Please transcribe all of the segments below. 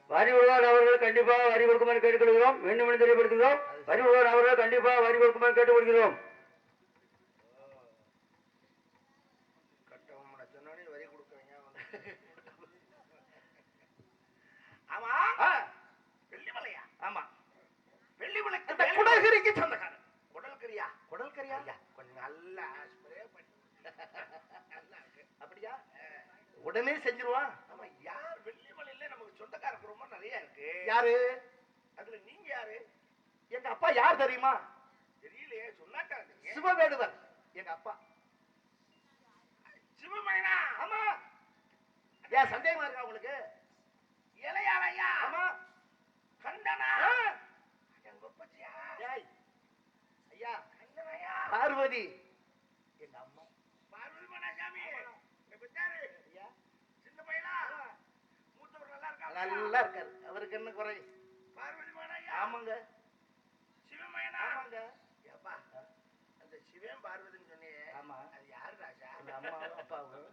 வரி உள்ளவர் அவர்கள் கண்டிப்பாக வரி கொடுக்குமாறு கேட்டுக்கொள்கிறோம். மீண்டும் தெரியப்படுத்துகிறோம். வரி உள்ளவர் அவர்கள் கண்டிப்பாக வரி கொடுக்குமாறு கேட்டுக்கொள்கிறோம். குடல்கரிக்கு சொந்தக்காரன். குடல்கரியா கொஞ்சம் நல்லா அப்படியா உடனே செஞ்சிருவான். ஆமா, யார் வெள்ளிமலையில நமக்கு சொந்தக்காரர் ரொம்ப நிறைய இருக்கு. யாரு? அதுல நீங்க யாரு? எங்க அப்பா யார் தெரியுமா? தெரியலையே, சொன்னாக்கா. சிவவேடுவர் எங்க அப்பா. சிவமேனா? ஆமா. ஏன் சந்தேகமா இருக்கா உங்களுக்கு? இளையாரையா? ஆமா. கண்டனா? எங்க அப்பச்சியா? ஏய் ஐயா, கண்டனையா? பார்வதி எங்க அம்மா. பார்வதி மனாசாமி எப்படியாரு? ஐயா சின்ன பையனா? மூத்தவர் நல்லா இருக்கா? நல்லா இருக்காரு. அவருக்கு என்ன குறை? பார்வதி மனாயா? ஆமாங்க. சிவமேனா? ஆமாங்க. ஏப்பா அந்த சிவன் பார்வதின்னு சொன்னியே. ஆமா. அது யாரு ராஜா? எங்க அம்மாவும் அப்பாவும்.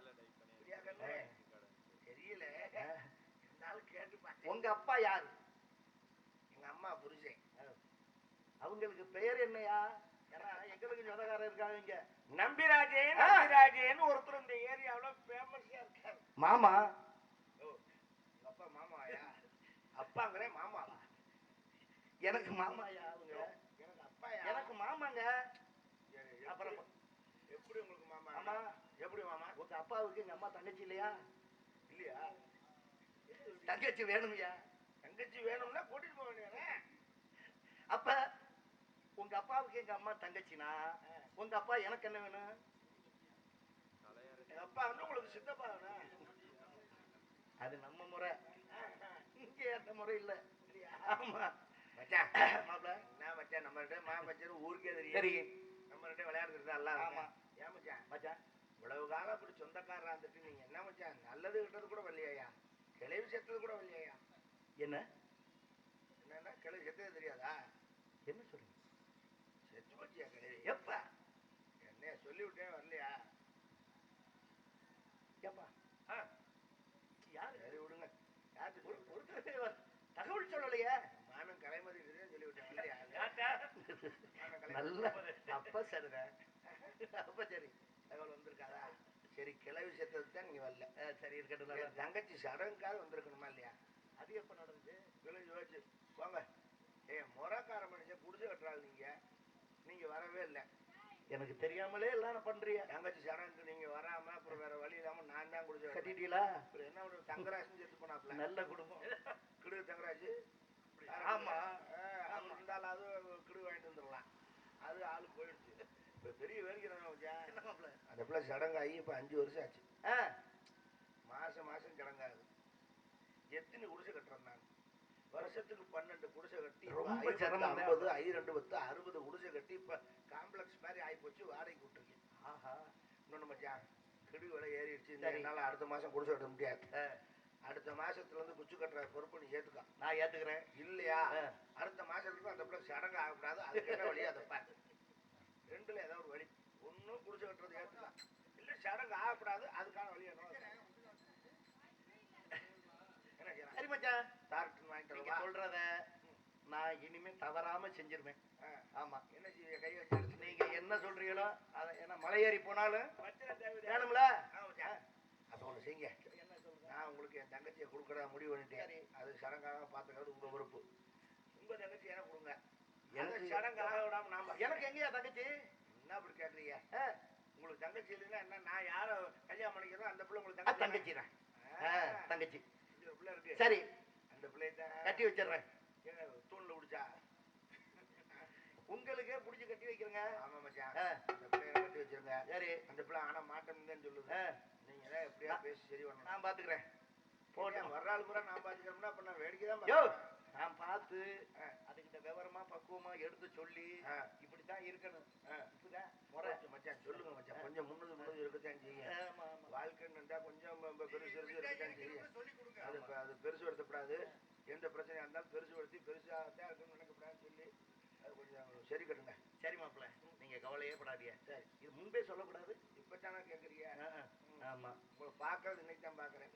தெரியல, இருந்தாலும் கேட்டு பார்த்தேன். உங்க அப்பா யாரு? எங்க அம்மா புருஷன். அவங்களுக்கு பெயர் என்னையா? ஏன்னா எங்களுக்கு சொந்தக்காரர் இருக்காங்க இங்க. நம்பிராஜேன்னு ஒருத்தர் இந்த ஏரியாவுல ஃபேமஸா இருக்காரு. மாமா? ஓ, அப்பா மாமாயா? அப்பாங்களே மாமாவா? எனக்கு மாமாயா அவங்க? எனக்கு அப்பாயா? எனக்கு மாமாங்க. அப்புறம் எப்படி உங்களுக்கு மாமா? ஆமா. எப்படி மாமா? உங்க அப்பாவுக்கு எங்க அம்மா தங்கச்சி இல்லையா? இல்லையா? தங்கச்சி வேணும்யா. தங்கச்சி வேணும்னா கூட்டிட்டு போக வேண்டியதானே. அப்ப உங்க அப்பாவுக்கு எங்க அம்மா தங்கச்சினா உங்க அப்பா எனக்கு என்ன வேணும்? எங்க அப்பா வந்து உங்களுக்கு சித்தப்பா வேணும். அது நம்ம முறை. இங்க அந்த முறை இல்ல. ஆமா மச்சான். மாப்ள நான் மச்சான், நம்ம ரெண்டு மா மச்சான் ஊருக்கே தெரியும். நம்ம ரெண்டு விளையாடுறது எல்லாம். ஆமா. ஏன் மச்சான்? மச்சான் இவ்வளவு காலம் அப்படி சொந்தக்காரரா இருந்துட்டு நீங்க என்ன மச்சான் நல்லது கிட்டது கூட வரலையா? கிளவி சேர்த்தது கூட வரலையா? என்ன என்னன்னா கிளவி செத்தது தெரியாதா? என்ன சொல்றீங்க? செத்து போச்சியா கிளவி? எப்ப? என்னைய சொல்லிவிட்டேன் வரலையா? ஏப்பா யாரு? சரி விடுங்க. யாருக்கு ஒருத்தர் தகவல் சொல்லலையே. மாமன் கலைமதி சொல்லிவிட்டேன் வரலையா? நல்ல அப்ப சரிடா. அப்ப சரி தகவல் வந்திருக்காதா? சரி கிளவி செத்தது தான் நீங்க வரல. சரி இருக்கட்டும். தங்கச்சி சடங்குக்காக வந்திருக்கணுமா இல்லையா? அது எப்ப நடந்துச்சு? கிளவி யோசிச்சு போங்க. முறக்கார மனுஷன் குடிசை கட்டுறாள் நீங்க வரவே இல்லை. எனக்கு தெரியாமலே எல்லாம் பண்றியா? தங்கச்சி சடங்குக்கு நீங்க வராம அப்புறம் வேற வழி இல்லாம நான் தான் குடிசை கட்டிட்டீங்களா? என்ன ஒரு தங்கராஜ் செத்து போனாப்ல. நல்ல குடும்பம். கிடு தங்கராஜ். ஆமா இருந்தாலும் அது கிடு வாங்கிட்டு வந்துடலாம். அது ஆளு போயிடுச்சு. இப்ப பெரிய வேலைக்கு அந்த பிள்ளை சடங்காகி இப்ப 5 வருஷம் ஆச்சு. மாசம் மாசம் சடங்காகுது. எத்தனை குடிசை கட்டுறேன் நான்? வருஷத்துக்கு 12 குடிசை கட்டி ரொம்ப 50 2 60 குடிசை கட்டி இப்ப காம்ப்ளெக்ஸ் மாதிரி ஆகி போச்சு. வாடகைக்கு விட்டுருக்கேன். ஆஹா இன்னொன்னு மச்சான் கிடு விலை ஏறிடுச்சு. என்னால அடுத்த மாசம் குடிசை கட்ட முடியாது. அடுத்த மாசத்துல இருந்து குச்சி கட்டுற பொறுப்பு நீ ஏத்துக்க. நான் ஏத்துக்கிறேன். இல்லையா? அடுத்த மாசத்துக்கு அந்த பிள்ளை சடங்கு ஆகக்கூடாது. அதுக்கு என்ன வழியா அதை பாரு. ரெண்டுல ஏதாவது ஒரு வழி. ஒன்னும் குடிசை கட்டுறது ஏத்துக்கலாம், இல்ல சடங்கு ஆகக்கூடாது. அதுக்கான வழி என்ன? சரி மச்சான் டாக்டர் வாங்கிட்டு சொல்றத நான் இனிமே தவறாம செஞ்சிருவேன். ஆமா என்ன செய்ய கை வச்சு நீங்க என்ன சொல்றீங்களோ அதை. ஏன்னா மலை ஏறி போனாலும் வேணும்ல. அப்ப ஒண்ணு செய்யுங்க. நான் உங்களுக்கு என் தங்கச்சியை கொடுக்கறதா முடிவு பண்ணிட்டேன். அது சடங்காக பாத்துக்கிறது உங்க பொறுப்பு. உங்க தங்கச்சி எனக்கு கொடுங்க. எனக்கு சடங்காக விடாம நாம. எனக்கு எங்கயா தங்கச்சி? என்ன அப்படி கேக்குறீங்க? உங்களுக்கு தங்கச்சி இல்லைன்னா என்ன? நான் யார கல்யாணம் பண்ணிக்கிறோம் அந்த பிள்ளை உங்களுக்கு தங்கச்சி தான். தங்கச்சி பிள்ளை இருக்கு. சரி அந்த பிள்ளை தான் கட்டி வச்சிடுறேன். தூண்ல குடிச்சா உங்களுக்கே புடிச்சு கட்டி வைக்கிறேங்க. ஆமா மச்சான். அந்த பிள்ளைய கட்டி வச்சிருங்க. சரி அந்த பிள்ளை ஆனா மாட்டேன்னு தான் சொல்லுது. நீங்க தான் எப்படியா பேசி சரி பண்ணணும். நான் பாத்துக்கிறேன். போட்டேன் வர்றாள் பூரா நான் பாத்துக்கிறோம்னா அப்ப நான் வேடிக்கை தான் நான் பார்த்து அதுக்கிட்ட விவரமா பக்குவமா எடுத்து சொல்லி இப்படித்தான் இருக்கணும். இப்படிதான் முறை மச்சான். சொல்லுங்க மச்சான். கொஞ்சம் முன்னது இருக்கத்தான் செய்யும். வாழ்க்கைன்னு கொஞ்சம் பெருசு இருக்கத்தான் செய்யும். அது பெருசு எடுத்தப்படாது. எந்த பிரச்சனையா இருந்தாலும் பெருசு எடுத்து பெருசா தான் இருக்குன்னு நினைக்கப்படாதுன்னு சொல்லி அது கொஞ்சம் சரி கட்டுங்க. சரி மாப்பிள்ள நீங்க கவலையே படாதீங்க. சரி இது முன்பே சொல்லக்கூடாது. இப்பதானே கேக்குறீங்க? ஆமா உங்களை பாக்குறது இன்னைக்கு தான் பாக்குறேன்.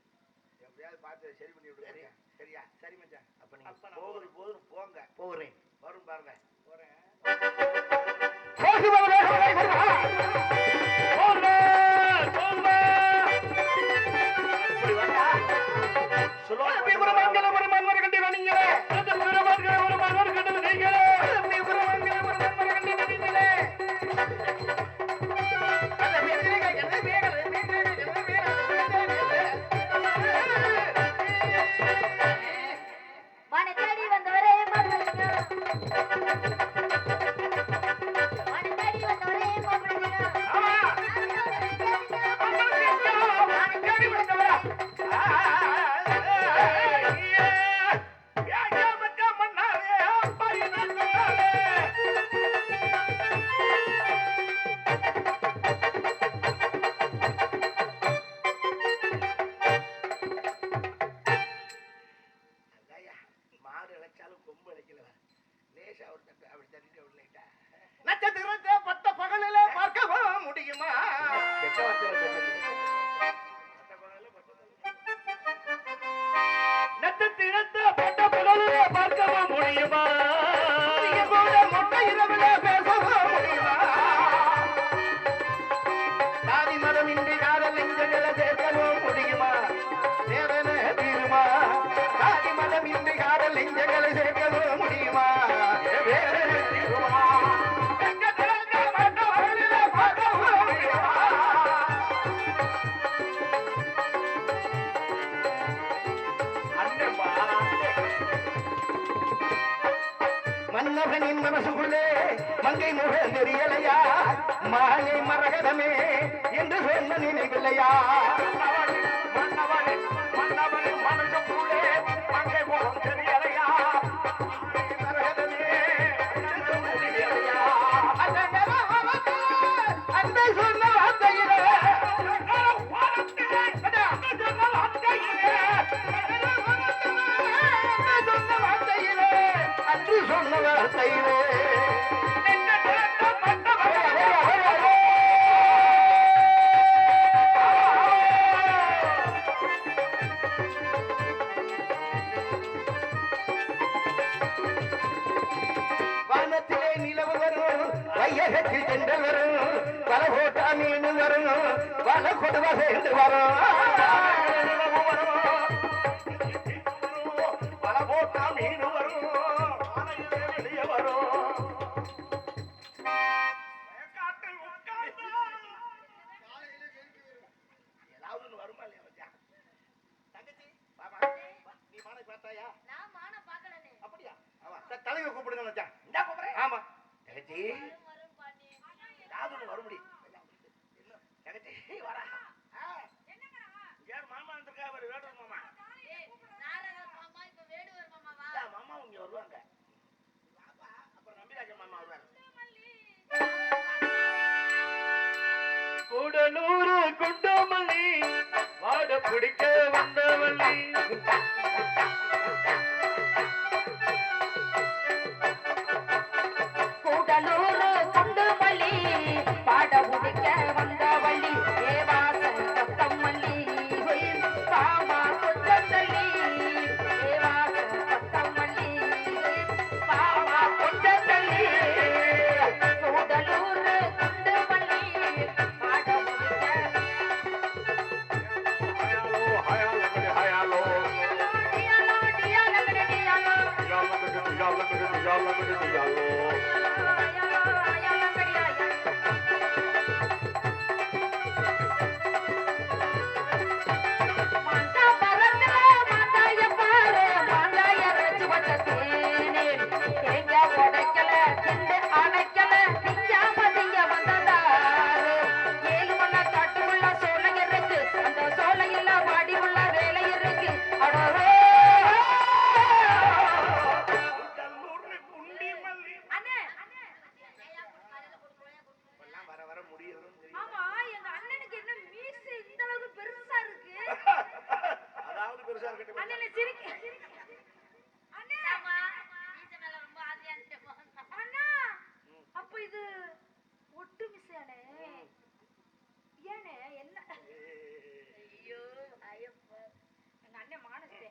எப்படியாவது பார்த்து சரி பண்ணி விடுங்க. சரியா? சரி மச்சான். அப்ப நீங்க போகுது போங்க. போகிறேன். வரும் பாருங்க. போறேன். நட்சத்திரத்தை பட்ட பகலிலே பார்க்கவா முடியுமா? நட்சத்திரத்தை பட்ட பகலிலே பார்க்கவா முடியுமா? மொட்டை இரவில பேசவா முடியுமா? சாதி மதம் இன்றி காதல் நெஞ்சங்களை சேர்க்கவும் முடியுமா? சேதனை தீருமா? சாதி மதம் இன்றி காதல் நெஞ்சங்களை சேர்க்கவும் முடியுமா? மன்னவனின் மனசுக்குள்ளே மங்கை முக தெரியலையா? மாலை மரகதமே என்று சொன்ன நினைவில்லையா? மன்னவனின் மனசுக்குள்ளே மங்கை முகம் தெரியலையா? மரகதமே அந்த சொன்ன வார்த்தையிலே என்று சொன்ன வார்த்தையிலே வானத்திலே நிலவு வரும் வையகத்தில் சென்றல் வரும் பல போட்டா மீன் வரும் பல கொடுவ சேர்ந்து வரும் நிலவு வரும் பல போட்டா மீன் வரும் வானையிலே வெளியே வரும் ஏதாவது ஒண்ணு வருமா இல்லையா மச்சான்? தங்கச்சி பாப்பா நீ மானை பார்த்தாயா? நான் மானம் பார்க்கலனே. அப்படியா? ஆமா தலைவர் கூப்பிடுங்க மச்சான். இந்தா கூப்பிடுறேன். ஆமா தங்கச்சி வரும் பாட்டி. ஏதாவது ஒண்ணு வரும்படி தங்கச்சி வாடா. யார் மாமா வந்திருக்கா? அவர் வேடுவர் மாமா. ஏய், நாரதர் மாமா இப்ப வேடுவர் மாமாவா? இல்ல, மாமா இங்க வருவாங்க. பாப்பா அப்புறம் நம்பிராஜ மாமா வருவாங்க. கூடலூரு குண்டமல்லி வாட பிடிக்க வந்தவள்ளி கூடலூரு குண்டுமல்லி பாட முடிக்க வந்தவள்ளி ஏவாச தத்தமல்லி பாமா கொத்தல்லி ஏவாச தத்தமல்லி பாமா கொத்தல்லி கூடலூரு குண்டுமல்லி பாட முடிக்க ஹயாலோ டியாலோ டியாலோ டியாலோ மாண்டா பரந்தல மாண்டாய பாரு மாண்டாய ரச்சு வச்சதேனே தேங்க உடைக்கல திண்டு அணைக்கல திங்காம திங்க வந்ததாரு ஏழு மண காட்டுக்குள்ள சோலை இருக்கு அந்த சோலையில மாடி உள்ள வேலை இருக்கு அடரே அண்ணே எல்லாம் வர வர முடியணும் தெரியும். ஆமா எங்க அண்ணனுக்கு என்ன மீசை இந்த அளவுக்கு பெருசா இருக்கு அதாவது பெருசா இருக்கட்டும். அண்ணனே சிரிக்க அண்ணே மீசை மேல ரொம்ப ஆசையா இருந்துச்சு அண்ணா அப்ப இது ஒட்டு மீசையானே ஏனே என்ன ஐயோ ஐயப்பா எங்க அண்ணன் மானஸ்தே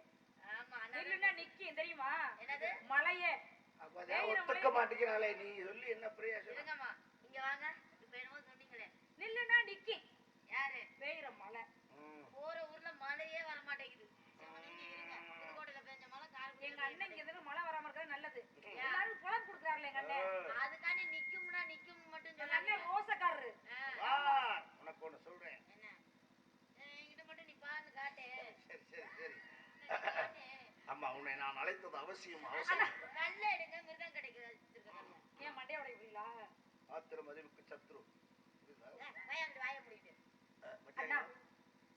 ஆமா அண்ணா நிக்கி தெரியுமா என்னது மலையே அப்பதான் ஒத்துக்க மாட்டேங்கிறாளே நீ சொல்லி என்ன பிரயோஜனம்? இருங்கம்மா இங்க வாங்க இப்ப என்னமோ சொன்னீங்களே நில்லுனா நிக்கி யாரு பெய்யற மலை போற ஊர்ல மழையே வர மாட்டேங்குது திருக்கோட்டையில பெஞ்ச மழை எங்க அண்ணன் இங்க இருந்து மழை வராம இருக்கிறது நல்லது எல்லாரும் குளம் கொடுக்குறாருல எங்க அண்ணன் அதுக்காண்டி நிக்கும்னா நிக்கும் மட்டும் சொல்ல அண்ணன் ரோசக்காரரு வா உனக்கு ஒண்ணு சொல்றேன். என்ன என்கிட்ட மட்டும் நீ பான்னு காட்டு சரி சரி சரி. அம்மா உன்னை நான் அழைத்தது அவசியம் அவசியம். நல்ல எடுங்க மிருதம் கிடைக்குது ஏன் மண்டைய உடைக்கிறீங்களா ஆத்திரம் அறிவுக்கு சத்ரு. வாய முடியுது அண்ணா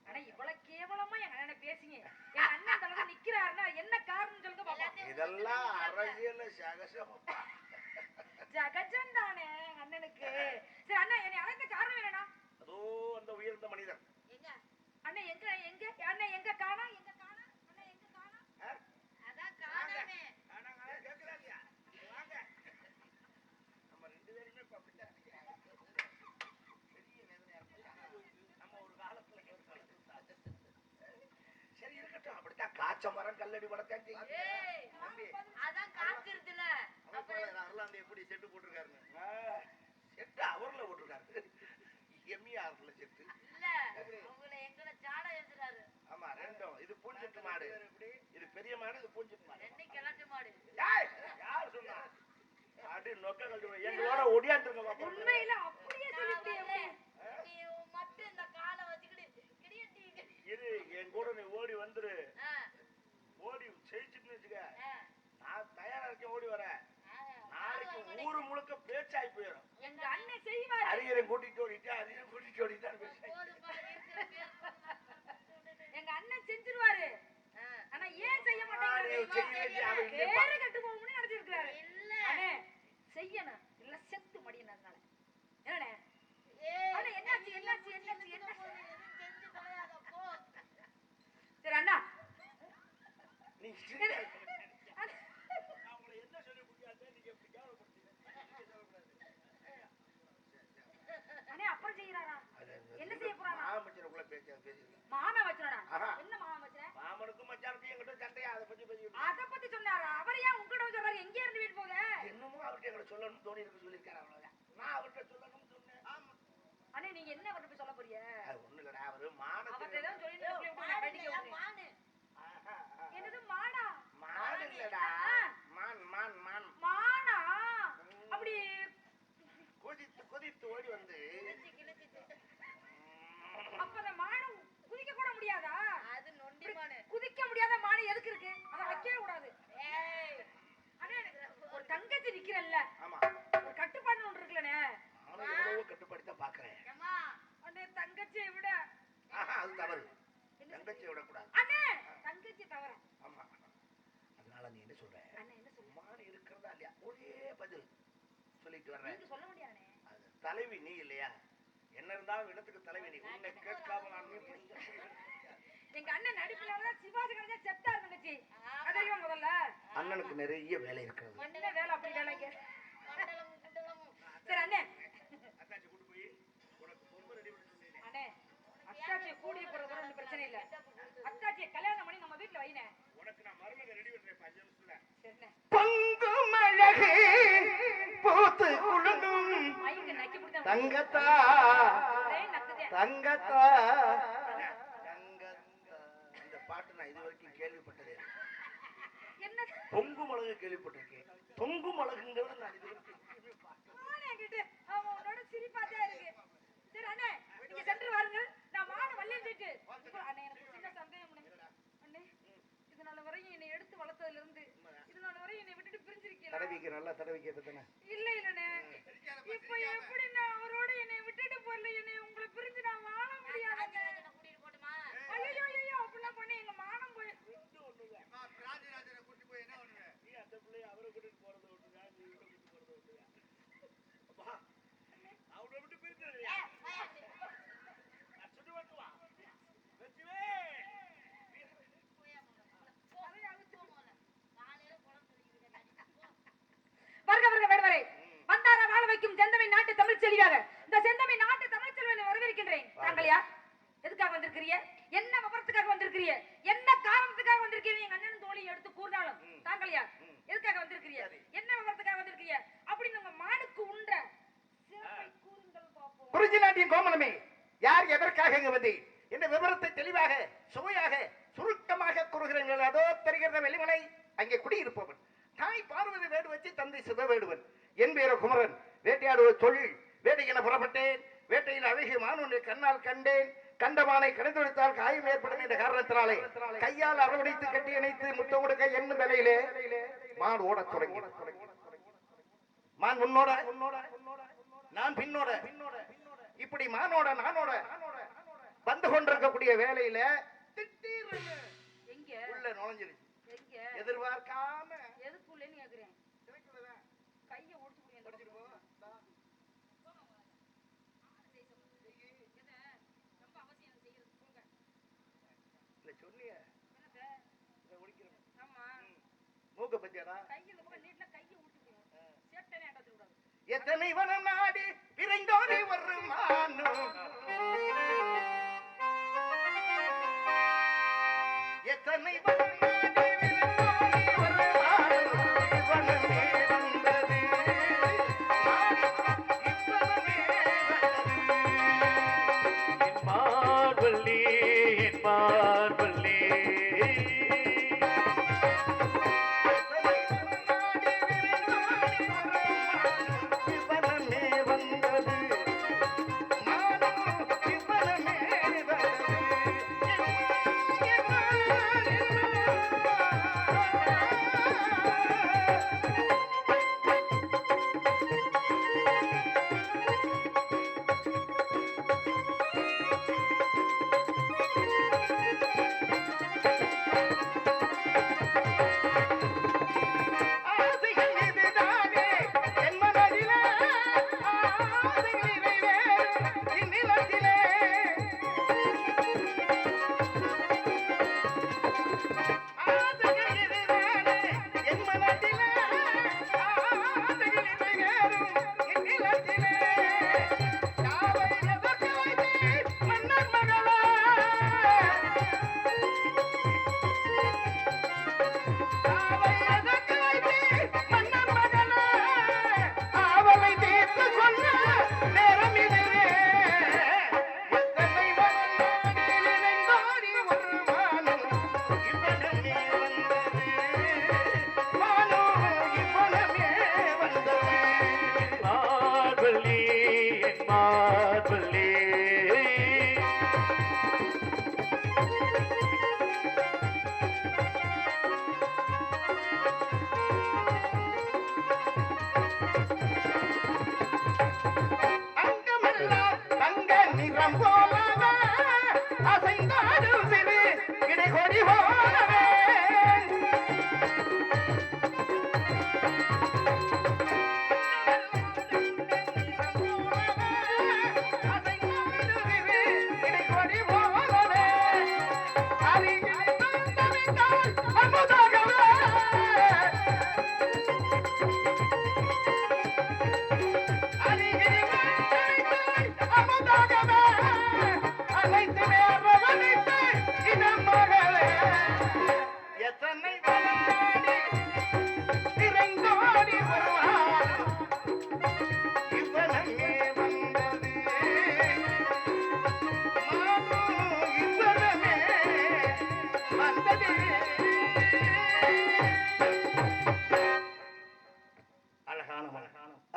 ஆனா இவ்வளவு கேவலமா எங்க அண்ணனை பேசிங்க என் அண்ணன் அந்த அளவுக்கு நிக்கிறாருன்னா என்ன காரணம் சொல்லுங்க பாப்போம். இதெல்லாம் அரசியல் சகசம். ஜகஜன் தானே எங்க அண்ணனுக்கு. சரி அண்ணா என்னை அழைத்த காரணம் என்னன்னா அதோ அந்த உயர்ந்த மனிதன் எங்க அண்ணன் எங்க எங்க அண்ணன் எங்க காணா எங்க காணா அண்ணன் எங்க காணா அதான் காணாமே கேட்கலாம் இல்லையா? வாங்க நம்ம ரெண்டு பேருமே இப்ப அப்படித்தான் பெரிய வேதனையா இருக்கு. நம்ம ஒரு காலத்துல சரி இருக்கட்டும். அப்படித்தான் காய்ச்ச மரம் கல்லடி படத்தான் செய்யும். ஏய் அதான் காத்திருதுல அருளாந்து எப்படி செட்டு போட்டிருக்காருன்னு. செட்டு அவர்ல போட்டிருக்காரு. எம்இஆர்ல செட்டு இல்ல உங்களை எங்கட சாட எடுத்துறாரு. ஆமா ரெண்டும். இது பூஞ்செட்டு மாடு, இது பெரிய மாடு, இது பூஞ்செட்டு மாடு. ரெண்டு கிழட்டு மாடு. யார் சொன்னா? அடி நொக்க கழுவு எங்களோட ஒடியாந்துருங்க பாப்பா. உண்மையில அப்படியே சொல்லிட்டீங்க. நீ மட்டும் இந்த காலை வச்சுக்கிட்டு கிடியட்டீங்க. இரு என் கூட நீ ஓடி வந்துரு. ஓடி ஜெயிச்சுட்டு வச்சுக்க. நான் தயாரா இருக்கேன், ஓடி வரேன். நாளைக்கு ஊரு முழுக்க பேச்சாயி போயிடும். எங்க அண்ணன் செய்வாரு. அரியரை கூட்டிட்டு ஓடிட்டா, அரியரை கூட்டிட்டு ஓடிட்டா எங்க அண்ணன் செஞ்சிருவாரு. ஆனா ஏன் செய்ய மாட்டேங்கிறாரு? பேரு கட்டு போகணும்னு நினைச்சிருக்காரு. இல்ல அண்ணே செய்யணும் இல்ல செத்து மடியனதுனால. என்னண்ணே? அண்ணா என்னாச்சு என்னாச்சு என்னாச்சு என்ன செஞ்சு தொலையாத போ. சரி அண்ணா நீ நான் உங்களை என்ன சொல்லி பேசியிருக்கேன். மாமன் வச்சனடா. ஆஹா. என்ன மாமன் வச்சன? மாமனுக்கும் மச்சானுக்கும் என்கிட்ட சண்டையா அதை பத்தி பேசிக்கிட்டு அத பத்தி சொன்னாரா? அவர் ஏன் உங்ககிட்ட வந்து சொல்றாரு? எங்க இருந்து வீட்டு போகுது? என்னமோ அவர்கிட்ட எங்களை சொல்லணும்னு தோணி இருக்கு சொல்லியிருக்காரு அவ்வளவுதான். நான் அவர்கிட்ட சொல்லணும்னு சொன்னேன். ஆமா. அண்ணே நீங்க என்ன அவர்கிட்ட போய் சொல்ல போறீங்க? அது ஒண்ணு இல்லடா அவரு மானத்தை அவர்ட்ட ஏதாவது சொல்லி மானு. என்னது மானா? மான் இல்லடா மான் மான் மான் மானா? அப்படி குதித்து குதித்து ஓடி வந்து அப்ப அந்த மானு குதிக்க கூட முடியாதா? அது நொண்டி மானு. குதிக்க முடியாத மானு எதுக்கு இருக்கு? அத வைக்கவே கூடாது. ஏய் அண்ணே ஒரு தங்கச்சி நிக்கிறல்ல. ஆமா ஒரு கட்டுப்பாடு ஒன்று இருக்குலனே. அவனை எவ்வளவோ கட்டுப்படுத்த பாக்குறேன். அம்மா அண்ணே தங்கச்சியை விட அது தவறு. தங்கச்சியை விடக்கூடாது. அண்ணே தங்கச்சி தவற. ஆமா அதனால நீ என்ன சொல்ற? அண்ணே என்ன சொல்ற? மான் இருக்கிறதா இல்லையா ஒரே பதில் சொல்லிட்டு வர்றேன். நீங்க சொல்ல முடியாதே. அது தலைவி நீ இல்லையா? என்ன இருந்தாலும் இடத்துக்கு தலைவி நீ. உன்னை கேட்காம நான் எங்க அண்ணன் நடிப்புல சிவாஜி கணேசா செத்தா தங்கச்சி. அதறிவா முதல்ல. அண்ணனுக்கு நிறைய வேலை இருக்கிறது. என்ன வேலை அப்படி வேலைக்கு? மண்டலம் குண்டலம். சரி அண்ணே. அத்தாச்சி கூட்டி போய் உனக்கு பொறுமை ரெடி பண்ணி சொன்னேன். அண்ணே அத்தாச்சி கூடி போறது ஒன்றும் பிரச்சனை இல்ல. அத்தாச்சியை கல்யாணம் பண்ணி நம்ம வீட்டுல வைனே. உனக்கு நான் மருமக ரெடி பண்றேன் 5 நிமிஷத்துல. சரிண்ணே. பொங்கும் அழகு பூத்து குலுங்கும் மைக்கு நக்கி பிடிச்சா தங்கத்தா ஒரே நக்குதே. தங்கத்தா இந்த பாட்டு நான் இது வரைக்கும் கேள்விப்பட்டதே இல்லை. என்ன பொங்கு மிளகு கேள்விப்பட்டிருக்கேன். பொங்கு மிளகுங்கிறது நான் இது வரைக்கும் மானே கிட்ட அவன் உன்னோட சிரிப்பாதே இருக்கு. சரி அண்ணே நீங்க சென்று வாருங்கள். நான் மான வள்ளியம் போயிட்டு அண்ணே எனக்கு சின்ன சந்தேகம் அண்ணே. இதனால வரையும் என்னை எடுத்து வளர்த்ததுல இருந்து இதனால வரையும் என்னை விட்டுட்டு பிரிஞ்சிருக்கீங்க. தடவிக்க நல்லா தடவிக்க பத்தன. இல்ல இல்லனே. இப்போ எப்படி நான் அவரோட என்னை விட்டுட்டு போறல என்னை உங்களை பிரிஞ்சு நான் வாழ முடியாதுங்க. கூட்டிட்டு போட்டுமா? ஐயோ ஐயோ அப்படிலாம் பண்ணி எங்க மானம் போய் ராஜராஜனை கூட்டி போய் என்ன பண்ணுவ? நீ அந்த பிள்ளைய அவரை கூட்டிட்டு போறது ஒண்ணுதான், நீ இவரை கூட்டிட்டு போறது ஒண்ணுதான். அப்பா அவரை விட்டு பிரிஞ்சிருக்கியா? சுட்டு வந்து வா வெச்சுவே. வருக வருக வேடுவரே. வந்தாரா வாழ வைக்கும் செந்தமை நாட்டு தமிழ் செல்வியாக இந்த செந்தமை நாட்டு தமிழ் செல்வனை வரவேற்கின்றேன். தாங்கள் யார்? எதுக்காக வந்திருக்கிறீங்க? என்ன விபரத்துக்காக வந்திருக்கிறீங்க? என்ன காரணத்துக்காக வந்திருக்கிறீங்க? எங்க அண்ணன் தோழி எடுத்து கூறினாலும் தாங்கள் யார்? எதுக்காக வந்திருக்கிறீங்க? என்ன விபரத்துக்காக வந்திருக்கிறீங்க? அப்படின்னு உங்க மானுக்கு உண்ட சிறப்பை கூறுங்கள் பாப்போம். குறிஞ்சி நாட்டின் கோமலமே, யார் எதற்காக இங்கு வந்து இந்த விவரத்தை தெளிவாக சுவையாக சுருக்கமாக கூறுகிறீர்கள். அதோ தெரிகிற வெளிமலை அங்கே குடியிருப்பவன் தாய் பார்வதி வேடு வச்சு தந்தை சிவவேடுவன். என் பேர குமரன். வேட்டையாடுவது தொழில். வேட்டையென புறப்பட்டேன். வேட்டையில் அழகிய மான் ஒன்றை கண்ணால் கண்டேன். கண்டமானை கணித்துவிட்டால் காயம் ஏற்படும் என்ற காரணத்தினாலே கையால் அரவணைத்து கட்டி இணைத்து முத்த கொடுக்க என்ன நிலையிலே மான் ஓடத் தொடங்கி. மான் முன்னோட நான் பின்னோட இப்படி மானோட நானோட வந்து கொண்டிருக்கக்கூடிய வேலையில திடீர்னு எங்க உள்ள நுழைஞ்சிருச்சு. எங்க எதிர்பார்க்காம எதுக்குள்ளேன்னு கேக்குறேன். கையை ஒடிச்சு புடிங்க. ரொம்ப அவசியம் செய்யறது போங்க. இல்ல சொன்னிய என்னது? ஆமா மூக்க பத்தியாடா. கையை இந்த பக்கம் நீட்ல கையை ஒடிச்சு புடிங்க. சேட்டனே அடச்சு விடாது. எத்தனை வனம் நாடி விரைந்தோடி வரும் மானும் எத்தனை வனம் நாடி விரைந்தோடி வரும் மானும் இவனமே வந்தது இவனமே வந்தது என் மார்வல்லி என் மார்வல்லி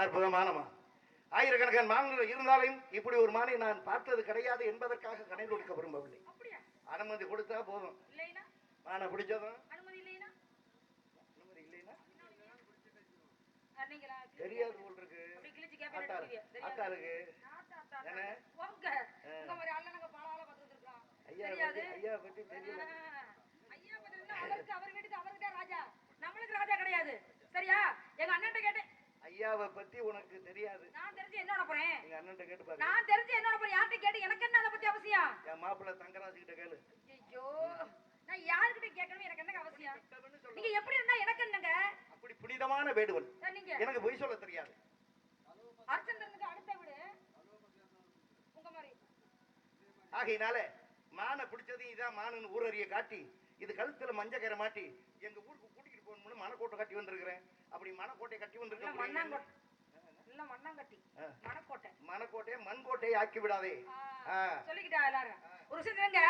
அற்புதமான மான். ஆயிரக்கணக்கான மான்கள் இருந்தாலும் இப்படி ஒரு மானை நான் பார்த்தது கிடையாது என்பதற்காக கடை கொடுக்க விரும்பவில்லை. அப்படியா? அனுமதி கொடுத்தா போதும். இல்லைனா மானை பிடிச்சதும் அனுமதி இல்லைனா அனுமதி இல்லைன்னா நீங்களா தெரியாது போல் இருக்கு. அப்படி கிழிச்சு கேப்ப ஆத்தாளுக்கு என்ன உங்க மாதிரி அண்ணனுங்க பல ஆள பார்த்துட்டு இருக்கான். ஐயா தெரியாது. ஐயா பத்தி தெரியல. ஐயா பத்தி அவருக்கு அவர் வீட்டுக்கு அவர்கிட்ட ராஜா, நம்மளுக்கு ராஜா கிடையாது. சரியா? எங்க அண்ணன்ட்ட கேட்டேன். ஐயாவை பத்தி உனக்கு தெரியாது. நான் தெரிஞ்சு என்ன பண்ண போறேன்? எங்க அண்ணன்ட்ட கேட்டு பாரு. நான் தெரிஞ்சு என்ன பண்ண போறேன்? யார்கிட்ட கேட்டு எனக்கு என்ன அத பத்தி அவசியம்? என் மாப்பிள்ளை தங்கராஜ் கிட்ட கேளு. ஐயோ, நான் யார்கிட்ட கேட்கணும்? எனக்கு என்ன அவசியம்? நீங்க எப்படி இருந்தா எனக்கு என்னங்க? அப்படி புனிதமான வேடுவன். நீங்க எனக்கு பொய் சொல்ல தெரியாது. அர்ச்சந்திரனுக்கு அடுத்த வீடு உங்க மாதிரி. ஆகையினால மானை பிடிச்சது இதான் மானுன்னு ஊரறிய காட்டி இது கழுத்துல மஞ்ச கரை மாட்டி எங்க ஊருக்கு கூட்டிட்டு போகணும்னு மணக்கோட்டை கட்டி வந்திருக்கிறேன். அப்படி மணக்கோட்டை கட்டி வந்திருக்கேன். மண்ணாங்கட்டி மணக்கோட்டை மணக்கோட்டையை மண்கோட்டையை ஆக்கி விடாதே. சொல்லிக்கிட்டா எல்லாரும். ஒரு விஷயத்துலங்க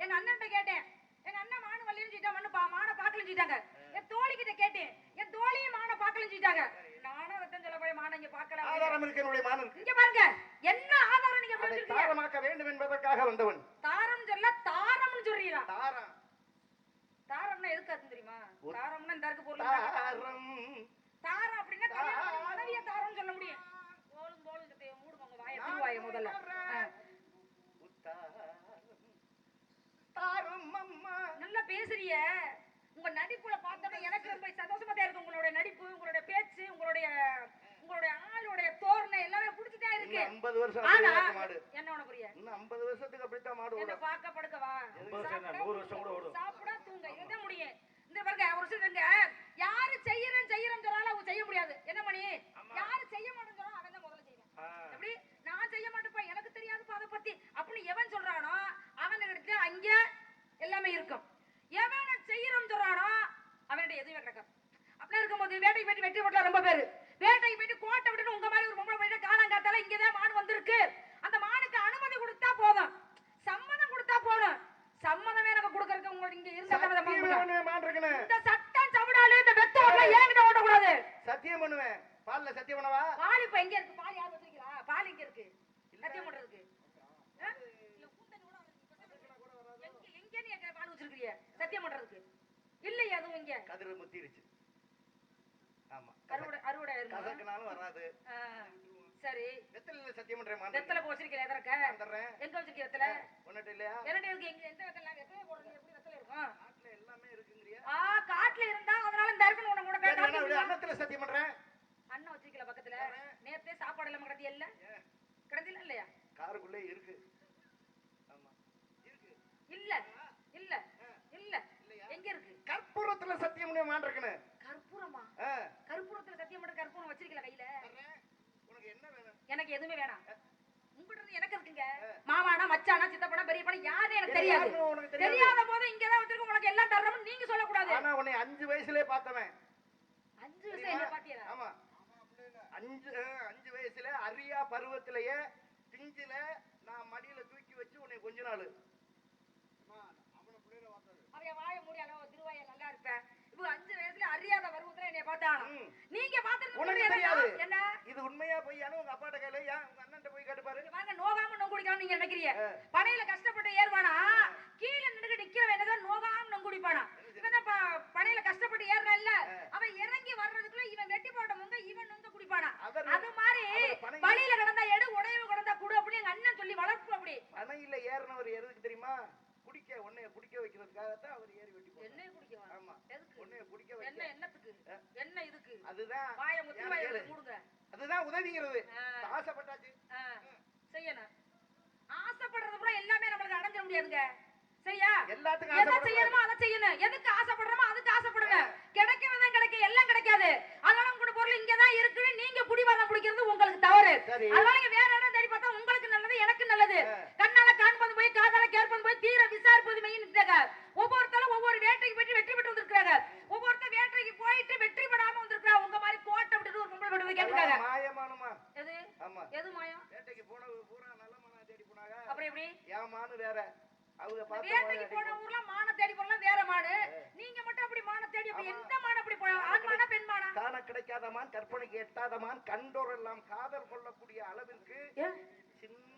எங்க அண்ணன்ட்ட கேட்டேன். எங்க அண்ணன் மானு வள்ளின்னு சொல்லிட்டா மானை பார்க்கலன்னு சொல்லிட்டாங்க. என் தோழி கிட்ட கேட்டேன். என் தோழியும் மானை பார்க்கலன்னு சொல்லிட்டாங்க. நானும் ரத்தம் சொல்ல போய் மானை இங்க பார்க்கல. ஆதாரம் இருக்கு என்னுடைய மானுக்கு. இங்க பாருங்க என்ன ஆதாரம் நீங்க அதை தாரமாக்க வேண்டும் என்பதற்காக வந்தவன். தாரம் சொல்ல தாரம்னு சொல்றீங்களா? தாரம் தாரம்னா எதுக்கு அர்த்தம் தெரியுமா? தாரம்னா இந்த இருக்கு பொருள். தாரம் தாரம் அப்படின்னா கல்யாணம் மனைவிய தாரம்னு சொல்ல முடியும். போலும் போலும் மூடுங்க உங்க வாயை திருவாயை முதல்ல. தாரம் அம்மா நல்லா பேசுறிய. உங்க நடிப்புல பார்த்தா எனக்கு ரொம்ப சந்தோஷமா தான் இருக்கு. உங்களுடைய நடிப்பு, உங்களுடைய பேச்சு, உங்களுடைய ஆளுடைய தோரணை எல்லாமே பிடிச்சிட்டே இருக்கு. 50 வருஷம் ஆனா மாடு என்ன பண்ண போறிய? இன்னும் 50 வருஷத்துக்கு அப்படித்தான் மாடு என்ன ஓடும். பாக்க படுக்கவா? 100 வருஷம் கூட ஓடும். சாப்பிட தூங்க இதுதான் முடியும். இந்த பாருங்க ஒரு சிலருங்க யாரு செய்யறேன் சொல்றாலும் அவங்க செய்ய முடியாது. என்ன பண்ணி யாரு செய்ய மாட்டேன்னு சொல்றான் அவன் தான் முதல்ல செய்யணும். எப்படி நான் செய்ய மாட்டேப்பா எனக்கு தெரியாதுப்பா அதை பத்தி அப்படின்னு எவன் சொல்றானோ அவனுக்கு அங்க எல்லாமே இருக்கும். எவன் செய்யறோம் சொல்றானோ அவன்கிட்ட எதுவுமே கிடக்கும். அப்படியே இருக்கும்போது வேட்டைக்கு போயிட்டு வெற்றி போட்டல ரொம்ப பேரு வேட்டைக்கு போயிட்டு கோட்டை விட்டு உங்க மாதிரி ஒரு பொம்பளை போயிட்டு காலங்காத்தால இங்கதான் மான் வந்திருக்கு. அந்த மானுக்கு அனுமதி கொடுத்தா போதும், சம்மதம் கொடுத்தா போதும். சம்மதமே எனக்கு கொடுக்கறதுக்கு உங்களுக்கு இங்க இருந்த இந்த சட்டம் சவடாலு இந்த வெத்தோட ஏங்கிட்ட ஓட்டக்கூடாது. சத்தியம் பண்ணுவேன். பால்ல சத்தியம் பண்ணவா? பால் இப்ப எங்க இருக்கு? பால் யார் வச்சிருக்கா? பால் எங்க இருக்கு? சத்தியம் பண்றதுக்கு எங்க நீ பால் வச்சிருக்கீங்க சத்தியம் பண்றதுக்கு? இல்லையா அதுவும் இங்க கதிர முத்திருச்சு. ஆமா அறுவடை கதக்குனாலும் வராது. சரி வெத்தலையில சத்தியம் பண்றேன். வெத்தலை போச்சிருக்கீங்க எதற்க? எங்க வச்சிருக்கீங்க வெத்தலை? ஒண்ணுட்டு இல்லையா? என்னடி இருக்கு? எங்க எந்த வெத்தலை? வெத்தலை போடுறீங்க எப்படி வெத்தலை இருக்கும்? காட்டுல எல்லாமே இருக்குங்கறியா? காட்டுல இருந்தா அதனால இந்த இருக்கு உன கூட கேட்டா அண்ணத்துல சத்தியம் பண்றேன். அண்ணன் வச்சிருக்கல பக்கத்துல நேத்தே சாப்பாடு எல்லாம் கடத்தி இல்ல கடத்தில இல்லையா? காருக்குள்ளே இருக்கு. ஆமா இருக்கு. இல்ல இல்ல இல்ல எங்க இருக்கு? கற்பூரத்துல சத்தியம் பண்ண மாட்டேங்கனே. கற்பூரமா? கற்பூரத்துல சத்தியம் பண்ண கற்பூரம் வச்சிருக்கல கையில? உனக்கு என்ன வேணும்? எனக்கு எதுவுமே வேணாம். உங்ககிட்ட எனக்கு இருக்குங்க. மாமானா மச்சானா சித்தப்பனா பெரியப்பனா யாரே எனக்கு தெரியாது. தெரியாத போது இங்க தான் வச்சிருக்க உங்களுக்கு எல்லாம் தரறோம் நீங்க சொல்ல கூடாது. ஆனா உன்னை 5 வயசுலயே பார்த்தவன். 5 வயசுல என்ன பாத்தியடா? ஆமா 5 வயசுல அரியா பருவத்திலேயே பிஞ்சில நான் மடியில தூக்கி வச்சு உன்னை கொஞ்ச நாள் அவன் வாயை மூடி அளவு திருவாயை நல்லா இருப்பேன். இப்போ 5 வயசுல அறியாத பருவத்துல என்னைய பார்த்தானா? நீங்க பாத்துட்டு உனக்கு தெரியாது. என்ன இது உண்மையா பொய்யானு உங்க அப்பாட்ட கேளு. உங்க அண்ணன்ட்ட போய் கேட்டு பாரு. வாங்க நோகாம நொங்குடிக்காம நீங்க நினைக்கிறீங்க. பனையில கஷ்டப்பட்டு ஏறுவானா கீழ நின்னுட்டு நிக்கிறவன் என்னதான் நோகாம நொங்குடிப்பானா? இவன் பனையில கஷ்டப்பட்டு ஏறற இல்ல அவன் இறங்கி வர்றதுக்குள்ள இவன் வெட்டி போட்ட முங்க இவன் நொங்க குடிப்பானா? அது மாதிரி பனையில கடந்தா எடு உடையவு கடந்தா குடு அப்படி எங்க அண்ணன் சொல்லி வளர்ப்பு. அப்படி பனையில ஏறினவர் எதுக்கு தெரியுமா? குடிக்க உன்னைய குடிக்க வைக்கிறதுக்காக தான் அவர் ஏறி வெட்டி போட்டார். என்னைய குடிக்கவா? ஆமா எதுக்கு? உன்னைய குடிக்க வைக்க. என்ன என்னத்துக்கு? என்ன இதுக்கு? அதுதான் வாயை முத்தி வாயை மூடுங்க. அதுதான் உதவிங்கிறது. ஆசைப்பட்டாச்சு செய்யணும். ஆசைப்படுறது கூட எல்லாமே நமக்கு அடைஞ்சிட முடியாதுங்க. சரியா? எல்லாத்துக்கும் எதை செய்யணுமோ அதை செய்யணும். எதுக்கு ஆசைப்படுறோமோ அதுக்கு ஆசைப்படுங்க. கிடைக்கிறதா கிடைக்கும் எல்லாம் கிடைக்காது. அதனால உங்க பொருள் இங்கதான் இருக்குன்னு நீங்க புடிவாதம் பிடிக்கிறது உங்களுக்கு தவறு. அதனால வேற இடம் தேடி பார்த்தா உங்களுக்கு நல்லது எனக்கு நல்லது. கண்ணால காண்பது போய் காதால கேட்பது போய் தீர விசாரிப்பது மெய்யின்றாங்க. ஒவ்வொருத்தரும் ஒவ்வொரு வேட்டைக்கு போயிட்டு வெற்றி பெற்று வந்திருக்காங்க. ஒவ்வொருத்தர் வேட்டைக்கு போயிட்டு வெற்றி பெறாம வந்திருக்காங்க. உங்க மாதிரி கோட்டை விட்டு ஒரு பொம்பளை விட்டு கேட்காங்க. மாயமானுமா? எது? ஆமா எது மாயம்? வேட்டைக்கு போனது பூரா நல்ல மானா தேடி போனாங்க. அப்புறம் எப்படி? ஏமானு வேற. அவங்க பார்த்த வேட்டைக்கு போன ஊர்ல மான தேடி போறலாம் வேற மாடு. நீங்க மட்டும் அப்படி மான தேடி அப்படி எந்த மான அப்படி போய் ஆண் மானா பெண் மானா? காண கிடைக்காத கேட்காதமான் கற்பனைக்கு எட்டாதமான் கண்டோர் எல்லாம் காதல் கொள்ளக்கூடிய அளவிற்கு ஏன் சின்ன